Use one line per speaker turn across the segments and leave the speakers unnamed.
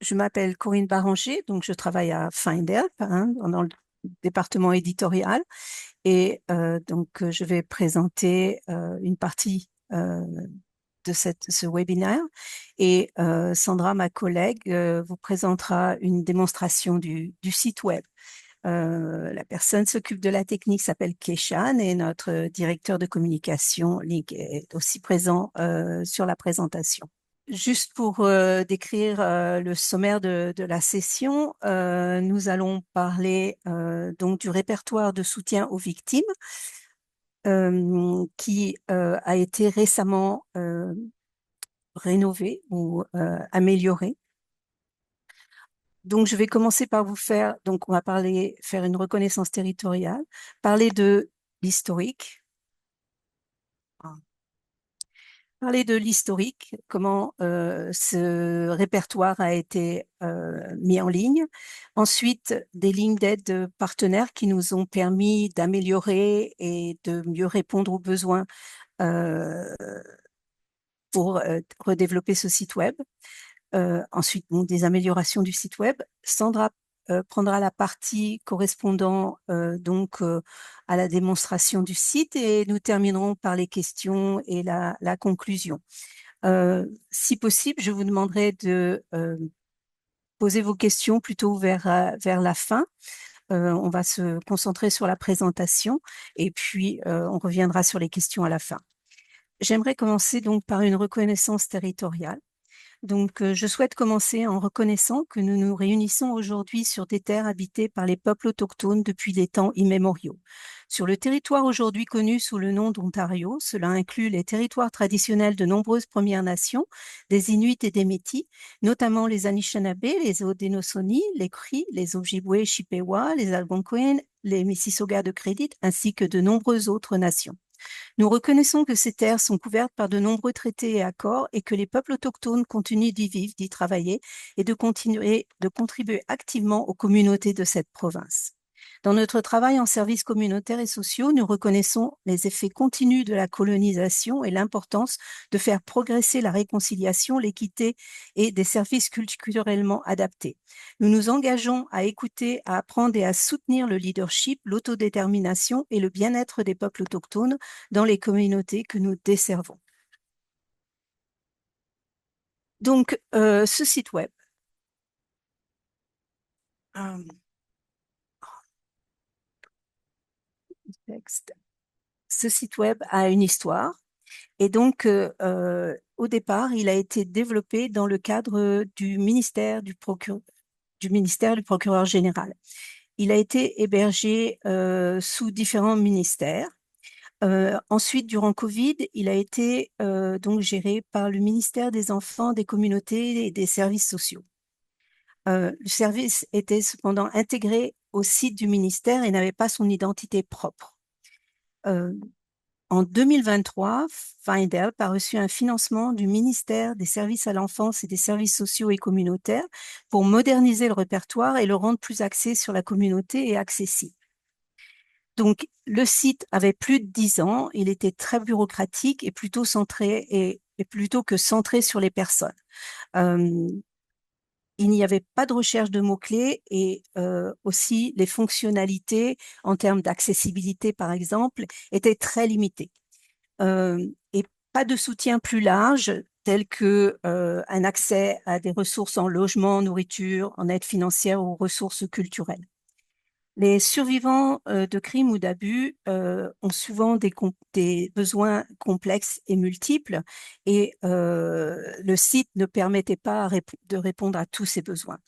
je m'appelle Corinne Barranger, donc je travaille à FindHelp, dans le département éditorial. Et je vais présenter une partie de ce webinaire. Et Sandra, ma collègue, vous présentera une démonstration du site web. La personne s'occupe de la technique s'appelle Keshan et notre directeur de communication, Link, est aussi présent sur la présentation. Juste pour décrire le sommaire de la session, nous allons parler donc du répertoire de soutien aux victimes qui a été récemment rénové ou amélioré. Donc, je vais commencer par donc on va faire une reconnaissance territoriale, parler de l'historique, parler de l'historique, comment ce répertoire a été mis en ligne. Ensuite, des lignes d'aide partenaires qui nous ont permis d'améliorer et de mieux répondre aux besoins euh, pour redévelopper ce site web. Ensuite, bon, des améliorations du site web. Sandra prendra la partie correspondant à la démonstration du site et nous terminerons par les questions et la conclusion. Si possible, je vous demanderai de poser vos questions plutôt vers la fin. On va se concentrer sur la présentation et puis on reviendra sur les questions à la fin. J'aimerais commencer donc par une reconnaissance territoriale. Donc, je souhaite commencer en reconnaissant que nous nous réunissons aujourd'hui sur des terres habitées par les peuples autochtones depuis des temps immémoriaux. Sur le territoire aujourd'hui connu sous le nom d'Ontario, cela inclut les territoires traditionnels de nombreuses Premières Nations, des Inuits et des Métis, notamment les Anishinaabe, les Haudenosaunee, les Cris, les Ojibwe Chippewa, les Algonquins, les Mississaugas de Credit, ainsi que de nombreuses autres nations. Nous reconnaissons que ces terres sont couvertes par de nombreux traités et accords et que les peuples autochtones continuent d'y vivre, d'y travailler et de continuer de contribuer activement aux communautés de cette province. Dans notre travail en services communautaires et sociaux, nous reconnaissons les effets continus de la colonisation et l'importance de faire progresser la réconciliation, l'équité et des services culturellement adaptés. Nous nous engageons à écouter, à apprendre et à soutenir le leadership, l'autodétermination et le bien-être des peuples autochtones dans les communautés que nous desservons. Donc, ce site web, euh, texte, ce site web a une histoire et donc au départ, il a été développé dans le cadre du ministère du procureur général. Il a été hébergé sous différents ministères. Ensuite, durant Covid, il a été donc géré par le ministère des Enfants, des Communautés et des Services sociaux. Le service était cependant intégré au site du ministère et n'avait pas son identité propre. Euh, En 2023, FindHelp a reçu un financement du ministère des Services à l'enfance et des Services sociaux et communautaires pour moderniser le répertoire et le rendre plus axé sur la communauté et accessible. Donc, le site avait plus de 10 ans, il était très bureaucratique et plutôt plutôt que centré sur les personnes. Euh, il n'y avait pas de recherche de mots-clés et aussi les fonctionnalités en termes d'accessibilité, par exemple, étaient très limitées. Et pas de soutien plus large tel que un accès à des ressources en logement, nourriture, en aide financière ou ressources culturelles. Les survivants de crimes ou d'abus ont souvent des besoins complexes et multiples et le site ne permettait pas de répondre à tous ces besoins.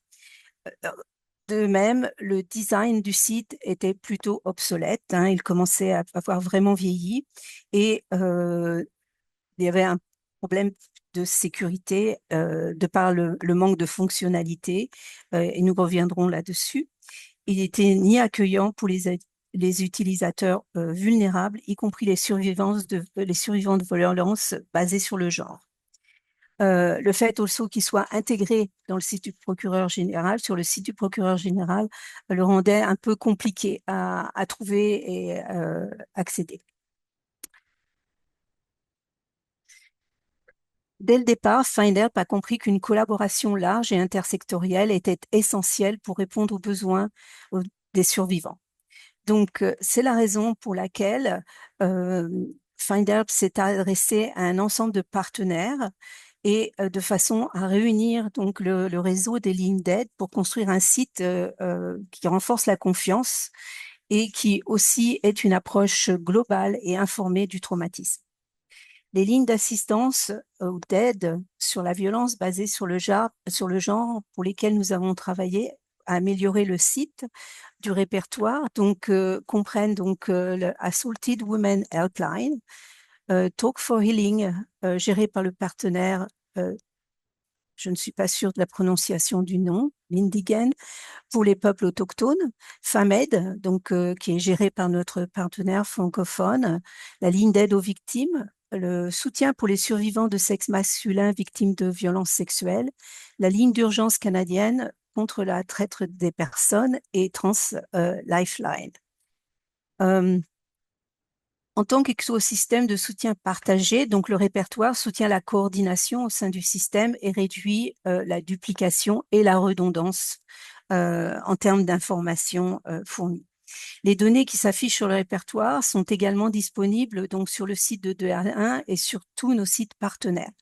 De même, le design du site était plutôt obsolète, il commençait à avoir vraiment vieilli et il y avait un problème de sécurité de par le manque de fonctionnalité et nous reviendrons là-dessus. Il n'était ni accueillant pour les utilisateurs vulnérables, y compris les survivants de violences basées sur le genre. Le fait aussi qu'il soit intégré dans le site du procureur général, sur le site du procureur général, le rendait un peu compliqué à trouver et accéder. Dès le départ, FindHelp a compris qu'une collaboration large et intersectorielle était essentielle pour répondre aux besoins des survivants. Donc, c'est la raison pour laquelle euh, FindHelp s'est adressé à un ensemble de partenaires et de façon à réunir donc le réseau des lignes d'aide pour construire un site qui renforce la confiance et qui aussi est une approche globale et informée du traumatisme. Les lignes d'assistance ou d'aide sur la violence basée sur le genre pour lesquelles nous avons travaillé à améliorer le site du répertoire comprennent le Assaulted Women Helpline, Talk for Healing, géré par le partenaire, je ne suis pas sûre de la prononciation du nom, Lindigen, pour les peuples autochtones, FAMED, qui est géré par notre partenaire francophone, la ligne d'aide aux victimes, le soutien pour les survivants de sexe masculin victimes de violences sexuelles, la ligne d'urgence canadienne contre la traite des personnes et Trans Lifeline. En tant qu'écosystème de soutien partagé, donc le répertoire soutient la coordination au sein du système et réduit la duplication et la redondance en termes d'informations fournies. Les données qui s'affichent sur le répertoire sont également disponibles donc sur le site de 2R1 et sur tous nos sites partenaires,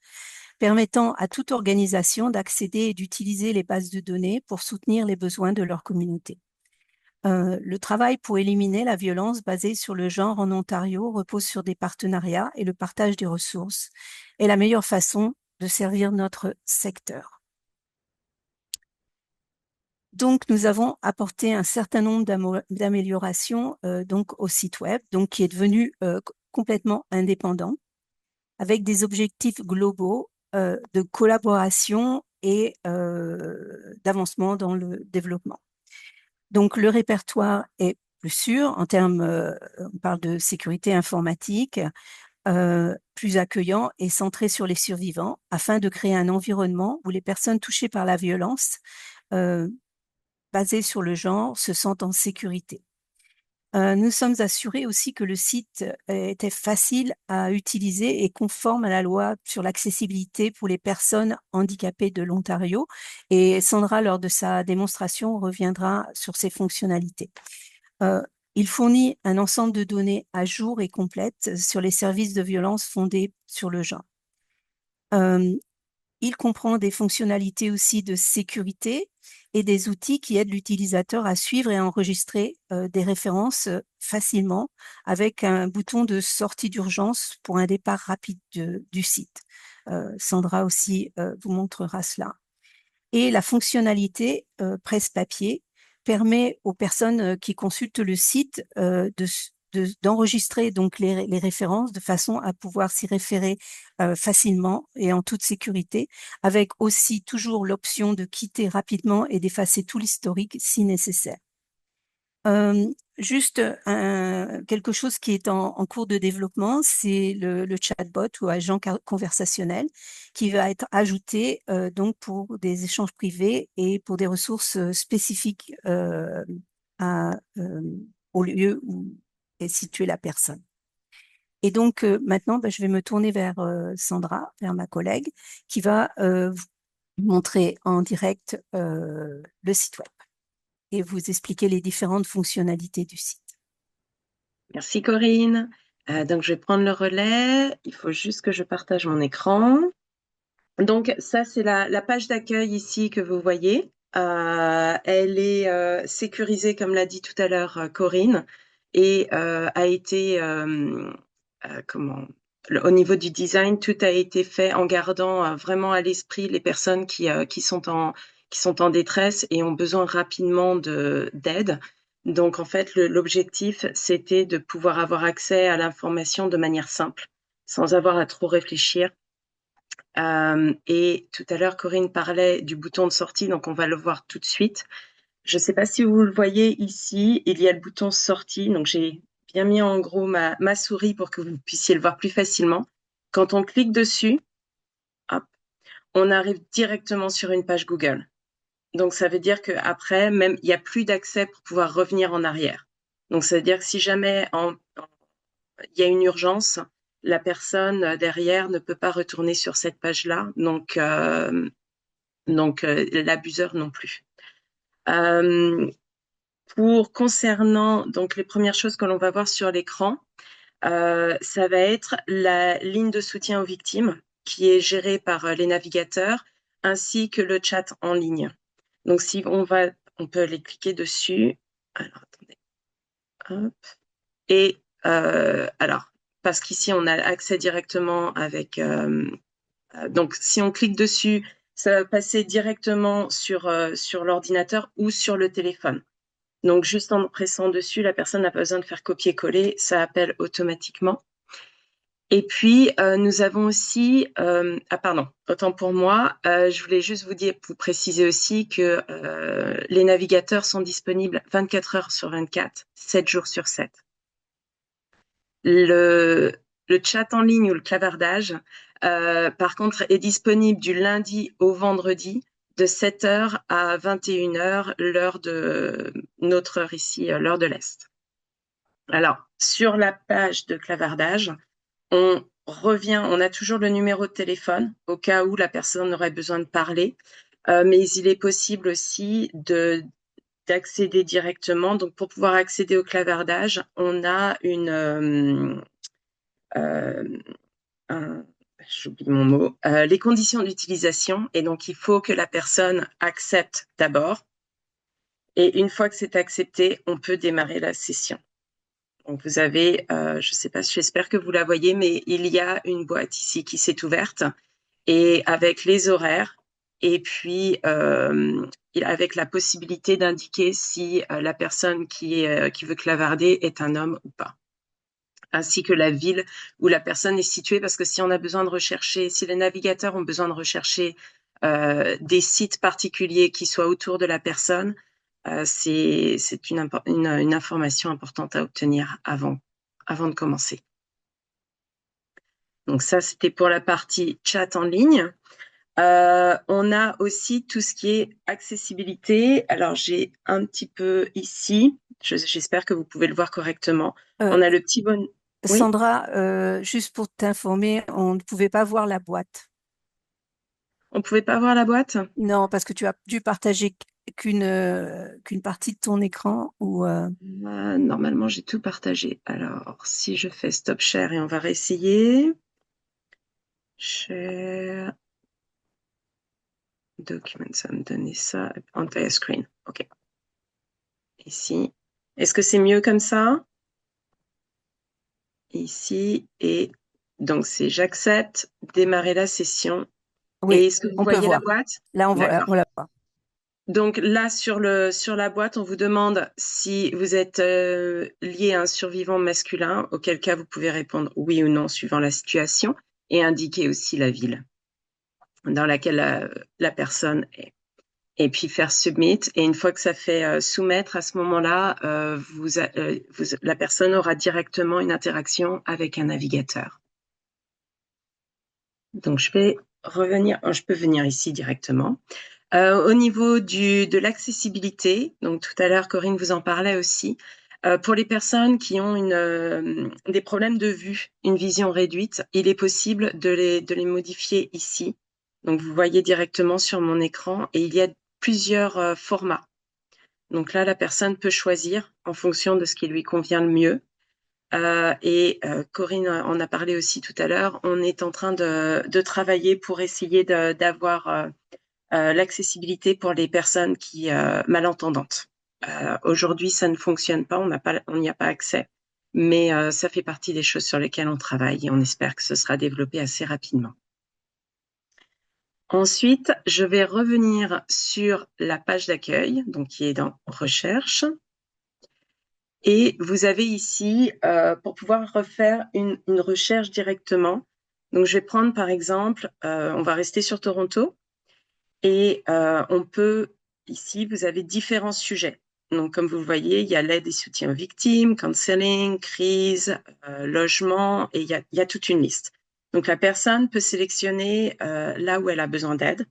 permettant à toute organisation d'accéder et d'utiliser les bases de données pour soutenir les besoins de leur communauté. Le travail pour éliminer la violence basée sur le genre en Ontario repose sur des partenariats et le partage des ressources est la meilleure façon de servir notre secteur. Donc, nous avons apporté un certain nombre d'améliorations au site web, qui est devenu complètement indépendant, avec des objectifs globaux de collaboration et d'avancement dans le développement. Donc, le répertoire est plus sûr en termes, on parle de sécurité informatique, plus accueillant et centré sur les survivants, afin de créer un environnement où les personnes touchées par la violence basées sur le genre se sentent en sécurité. Nous sommes assurés aussi que le site était facile à utiliser et conforme à la loi sur l'accessibilité pour les personnes handicapées de l'Ontario. Et Sandra, lors de sa démonstration, reviendra sur ses fonctionnalités. Il fournit un ensemble de données à jour et complètes sur les services de violence fondés sur le genre. Il comprend des fonctionnalités aussi de sécurité et des outils qui aident l'utilisateur à suivre et à enregistrer des références facilement avec un bouton de sortie d'urgence pour un départ rapide du site. Sandra aussi vous montrera cela. Et la fonctionnalité presse-papier permet aux personnes qui consultent le site d'enregistrer donc les références de façon à pouvoir s'y référer facilement et en toute sécurité, avec aussi toujours l'option de quitter rapidement et d'effacer tout l'historique si nécessaire. Juste quelque chose qui est en cours de développement, c'est le chatbot ou agent conversationnel qui va être ajouté donc pour des échanges privés et pour des ressources spécifiques à, au lieu où est située la personne. Et donc maintenant, je vais me tourner vers Sandra, vers ma collègue, qui va vous montrer en direct le site web et vous expliquer les différentes fonctionnalités du site.
Merci Corinne. Donc je vais prendre le relais. Il faut juste que je partage mon écran. Donc ça c'est la page d'accueil ici que vous voyez. Elle est sécurisée comme l'a dit tout à l'heure Corinne et a été au niveau du design, tout a été fait en gardant vraiment à l'esprit les personnes qui sont en détresse et ont besoin rapidement d'aide. Donc, en fait, l'objectif, c'était de pouvoir avoir accès à l'information de manière simple, sans avoir à trop réfléchir. Et tout à l'heure, Corinne parlait du bouton de sortie, donc on va le voir tout de suite. Je ne sais pas si vous le voyez ici, il y a le bouton sortie, donc j'ai bien mis en gros ma souris pour que vous puissiez le voir plus facilement. Quand on clique dessus, hop, on arrive directement sur une page Google. Donc, ça veut dire qu'après, même, il n'y a plus d'accès pour pouvoir revenir en arrière. Donc, ça veut dire que si jamais il y a une urgence, la personne derrière ne peut pas retourner sur cette page-là, donc l'abuseur non plus. Euh, pour concernant donc les premières choses que l'on va voir sur l'écran, ça va être la ligne de soutien aux victimes qui est gérée par les navigateurs ainsi que le chat en ligne. Donc si on peut aller cliquer dessus. Alors attendez. Hop. Et alors parce qu'ici on a accès directement avec. Donc si on clique dessus, ça va passer directement sur l'ordinateur ou sur le téléphone. Donc, juste en pressant dessus, la personne n'a pas besoin de faire copier-coller, ça appelle automatiquement. Et puis, nous avons aussi, ah pardon, autant pour moi, je voulais juste vous préciser aussi que les navigateurs sont disponibles 24 heures sur 24, 7 jours sur 7. Le, le chat en ligne ou le clavardage, par contre, est disponible du lundi au vendredi de 7 heures à 21 heures, l'heure de notre heure ici, l'heure de l'Est. Alors, sur la page de clavardage, on on a toujours le numéro de téléphone au cas où la personne aurait besoin de parler, mais il est possible aussi d'accéder directement. Donc, pour pouvoir accéder au clavardage, on a euh, j'oublie mon mot, les conditions d'utilisation. Et donc, il faut que la personne accepte d'abord. Et une fois que c'est accepté, on peut démarrer la session. Donc, vous avez, je sais pas, j'espère que vous la voyez, mais il y a une boîte ici qui s'est ouverte et avec les horaires et puis avec la possibilité d'indiquer si la personne qui veut clavarder est un homme ou pas, ainsi que la ville où la personne est située, parce que si on a besoin de rechercher, si les navigateurs ont besoin de rechercher des sites particuliers qui soient autour de la personne, c'est une information importante à obtenir avant de commencer. Donc ça, c'était pour la partie chat en ligne. On a aussi tout ce qui est accessibilité. Alors, j'ai un petit peu ici, j'espère que vous pouvez le voir correctement.
Euh,
On a le petit bon... Oui,
Sandra, juste pour t'informer, on ne pouvait pas voir la boîte.
on ne pouvait pas voir la boîte?
Non, parce que tu as dû partager qu'une partie de ton écran ou
Normalement, j'ai tout partagé. Alors, si je fais stop share et on va réessayer. Share, document, ça va me donner ça. Entire screen. OK. Ici. Est-ce que c'est mieux comme ça? Ici. Et donc, c'est j'accepte, démarrer la session. Et
oui,
est-ce que vous
on peut
voyez la
voir.
boîte?
Là,
D'accord.
on la voit.
Donc là, sur la boîte, on vous demande si vous êtes lié à un survivant masculin, auquel cas vous pouvez répondre oui ou non suivant la situation, et indiquer aussi la ville dans laquelle la personne est. Et puis faire submit. Et une fois que ça fait soumettre, à ce moment-là, la personne aura directement une interaction avec un navigateur. Donc je peux venir ici directement. Au niveau de l'accessibilité, donc tout à l'heure Corinne vous en parlait aussi, pour les personnes qui ont des problèmes de vue, une vision réduite, il est possible de les modifier ici. Donc vous voyez directement sur mon écran et il y a plusieurs formats. Donc là, la personne peut choisir en fonction de ce qui lui convient le mieux. Corinne en a parlé aussi tout à l'heure. On est en train de travailler pour essayer d'avoir l'accessibilité pour les personnes qui malentendantes. Aujourd'hui, ça ne fonctionne pas, on n'y a pas accès, mais ça fait partie des choses sur lesquelles on travaille et on espère que ce sera développé assez rapidement. Ensuite, je vais revenir sur la page d'accueil, donc qui est dans Recherche. Et vous avez ici, pour pouvoir refaire une recherche directement, donc je vais prendre par exemple, on va rester sur Toronto, et on peut, ici, vous avez différents sujets. Donc, comme vous le voyez, il y a l'aide et soutien aux victimes, counseling, crise, logement, et il y a toute une liste. Donc, la personne peut sélectionner là où elle a besoin d'aide.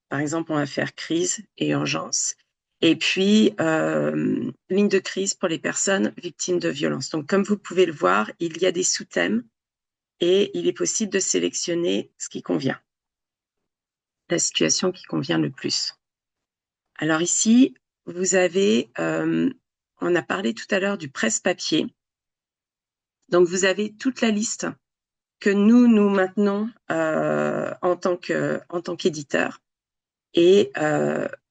Par exemple, on va faire crise et urgence. Et puis, ligne de crise pour les personnes victimes de violences. Donc, comme vous pouvez le voir, il y a des sous-thèmes et il est possible de sélectionner ce qui convient, la situation qui convient le plus. Alors ici, vous avez, on a parlé tout à l'heure du presse-papier. Donc vous avez toute la liste que nous maintenons en tant qu'éditeur. Et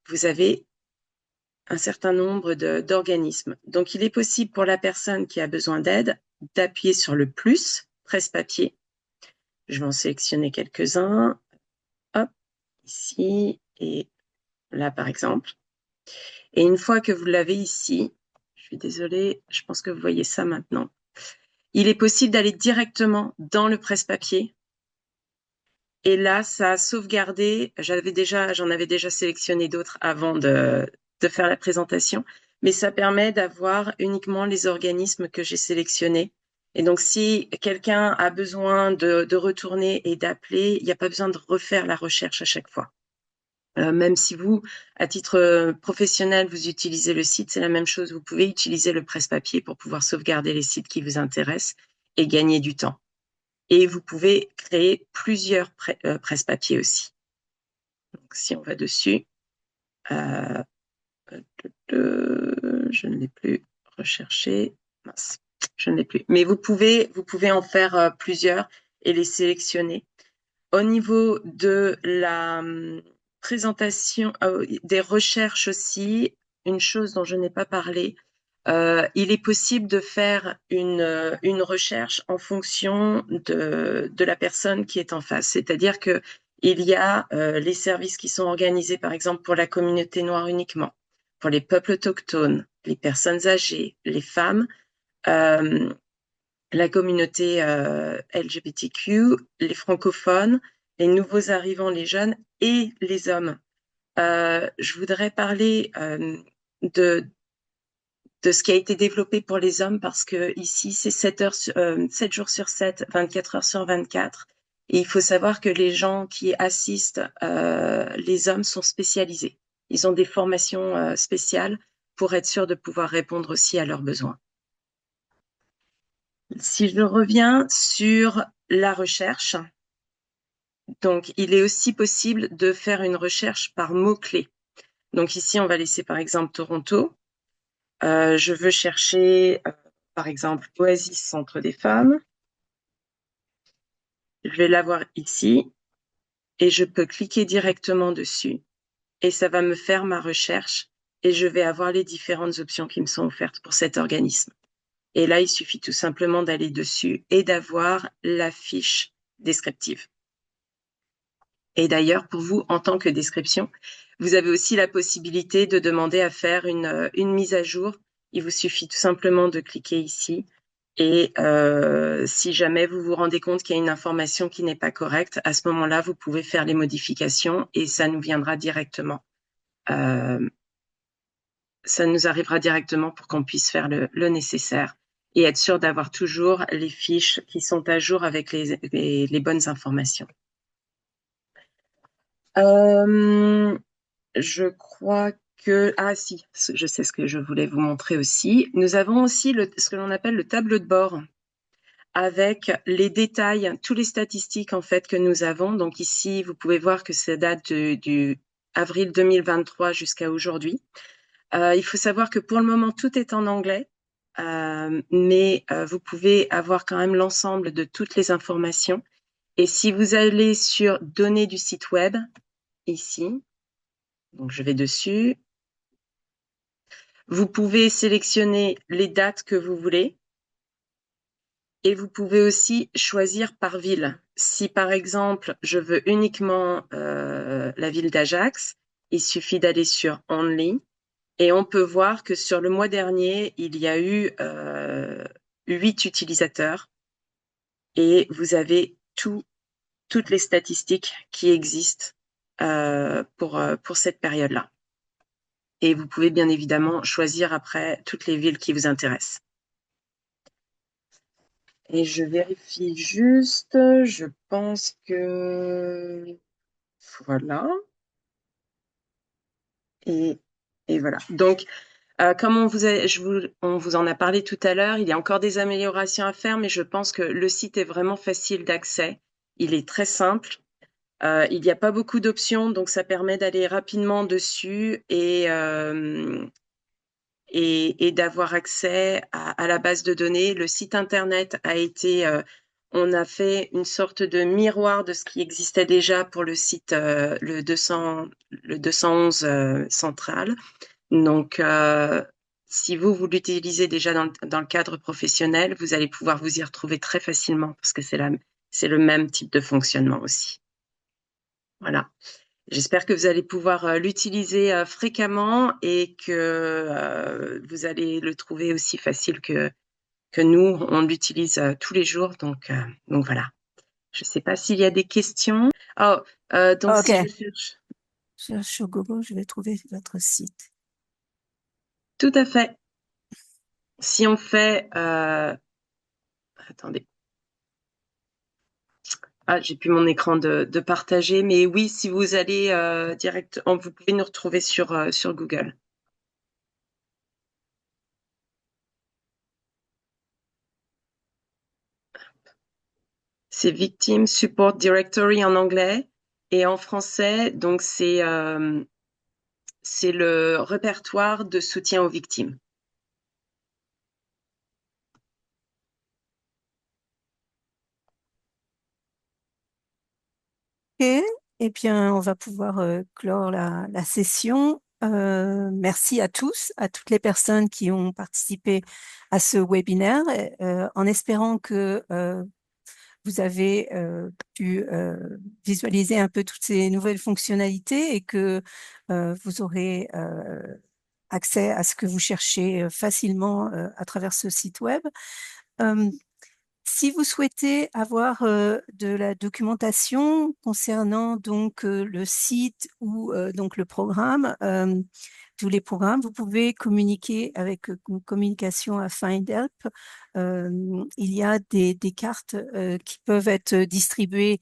vous avez un certain nombre d'organismes. Donc, il est possible pour la personne qui a besoin d'aide d'appuyer sur le plus, presse-papier. Je vais en sélectionner quelques-uns. Hop, ici et là, par exemple. Et une fois que vous l'avez ici, je suis désolée, je pense que vous voyez ça maintenant. Il est possible d'aller directement dans le presse-papier. Et là, ça a sauvegardé. J'en avais déjà sélectionné d'autres avant de faire la présentation, mais ça permet d'avoir uniquement les organismes que j'ai sélectionnés. Et donc, si quelqu'un a besoin de retourner et d'appeler, il n'y a pas besoin de refaire la recherche à chaque fois. Même si vous, à titre professionnel, vous utilisez le site, c'est la même chose. Vous pouvez utiliser le presse-papier pour pouvoir sauvegarder les sites qui vous intéressent et gagner du temps. Et vous pouvez créer plusieurs presse-papier aussi. Donc, si on va dessus, euh, je ne l'ai plus recherché. Mince, je ne l'ai plus. Mais vous pouvez en faire plusieurs et les sélectionner. Au niveau de la présentation, des recherches aussi, une chose dont je n'ai pas parlé, il est possible de faire une recherche en fonction de la personne qui est en face. C'est-à-dire que il y a les services qui sont organisés, par exemple, pour la communauté noire uniquement, pour les peuples autochtones, les personnes âgées, les femmes, euh, la communauté LGBTQ, les francophones, les nouveaux arrivants, les jeunes et les hommes. Je voudrais parler de ce qui a été développé pour les hommes parce que ici c'est 7 jours sur 7, 24 heures sur 24. Et il faut savoir que les gens qui assistent, les hommes sont spécialisés. Ils ont des formations spéciales pour être sûrs de pouvoir répondre aussi à leurs besoins. Si je reviens sur la recherche, donc il est aussi possible de faire une recherche par mots-clés. Donc ici, on va laisser par exemple Toronto. Je veux chercher, par exemple, Oasis Centre des femmes. Je vais l'avoir ici et je peux cliquer directement dessus et ça va me faire ma recherche et je vais avoir les différentes options qui me sont offertes pour cet organisme. Et là, il suffit tout simplement d'aller dessus et d'avoir la fiche descriptive. Et d'ailleurs, pour vous, en tant que description, vous avez aussi la possibilité de demander à faire une mise à jour. Il vous suffit tout simplement de cliquer ici. Et si jamais vous vous rendez compte qu'il y a une information qui n'est pas correcte, à ce moment-là, vous pouvez faire les modifications et ça nous viendra directement. Ça nous arrivera directement pour qu'on puisse faire le nécessaire et être sûr d'avoir toujours les fiches qui sont à jour avec les bonnes informations. Je crois que... Ah si, je sais ce que je voulais vous montrer aussi. Nous avons aussi ce que l'on appelle le tableau de bord avec les détails, tous les statistiques en fait que nous avons. Donc ici, vous pouvez voir que ça date du avril 2023 jusqu'à aujourd'hui. Il faut savoir que pour le moment, tout est en anglais, mais vous pouvez avoir quand même l'ensemble de toutes les informations. Et si vous allez sur données du site web, ici, donc je vais dessus, vous pouvez sélectionner les dates que vous voulez et vous pouvez aussi choisir par ville. Si par exemple, je veux uniquement la ville d'Ajax, il suffit d'aller sur Only et on peut voir que sur le mois dernier, il y a eu 8 utilisateurs et vous avez toutes les statistiques qui existent pour cette période-là. Et vous pouvez bien évidemment choisir après toutes les villes qui vous intéressent. Et je vérifie juste, je pense que voilà. Et, et voilà. Donc, Comme on vous en a parlé tout à l'heure, il y a encore des améliorations à faire, mais je pense que le site est vraiment facile d'accès. Il est très simple. Il n'y a pas beaucoup d'options, donc ça permet d'aller rapidement dessus et d'avoir accès à la base de données. Le site internet on a fait une sorte de miroir de ce qui existait déjà pour le site, le 211 central. Donc, si vous l'utilisez déjà dans le cadre professionnel, vous allez pouvoir vous y retrouver très facilement parce que c'est le même type de fonctionnement aussi. Voilà. J'espère que vous allez pouvoir l'utiliser fréquemment et que vous allez le trouver aussi facile que nous. On l'utilise tous les jours. Donc voilà. Je ne sais pas s'il y a des questions. Oh, donc si je
Ok,
cherche.
je cherche sur Google, je vais trouver votre site.
Tout à fait. Si on fait... attendez. Ah, j'ai plus mon écran de partager. Mais oui, si vous allez vous pouvez nous retrouver sur Google. C'est Victim Support Directory en anglais et en français, donc c'est le répertoire de soutien aux victimes.
Ok, eh bien, on va pouvoir clore la session. Merci à tous, à toutes les personnes qui ont participé à ce webinaire, en espérant que vous avez pu visualiser un peu toutes ces nouvelles fonctionnalités et que vous aurez accès à ce que vous cherchez facilement à travers ce site web. Euh, Si vous souhaitez avoir de la documentation concernant donc le site ou donc le programme, tous les programmes, vous pouvez communiquer avec une communication à FindHelp. Il y a des cartes qui peuvent être distribuées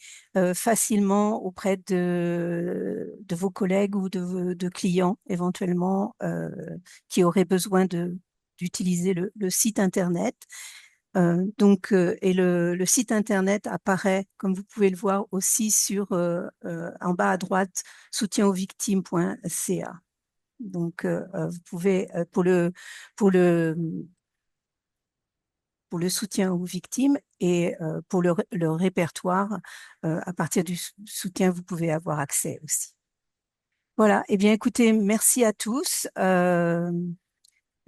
facilement auprès de vos collègues ou de clients éventuellement qui auraient besoin d'utiliser le site Internet. Et le site internet apparaît, comme vous pouvez le voir aussi en bas à droite, soutienausvictimes.ca. Donc, vous pouvez pour le pour le soutien aux victimes et pour le répertoire, à partir du soutien, vous pouvez avoir accès aussi. Voilà. Eh bien, écoutez, merci à tous.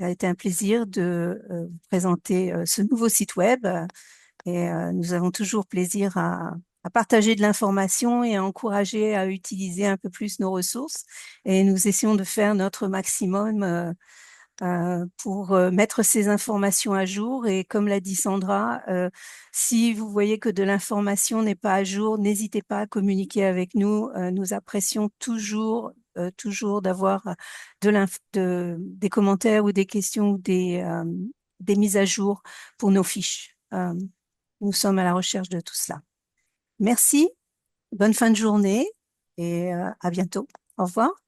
Ça a été un plaisir de vous présenter ce nouveau site web. Et nous avons toujours plaisir à partager de l'information et à encourager à utiliser un peu plus nos ressources. Et nous essayons de faire notre maximum pour mettre ces informations à jour. Et comme l'a dit Sandra, si vous voyez que de l'information n'est pas à jour, n'hésitez pas à communiquer avec nous. Nous apprécions toujours d'avoir des commentaires ou des questions ou des mises à jour pour nos fiches. Nous sommes à la recherche de tout cela. Merci, bonne fin de journée et à bientôt. Au revoir.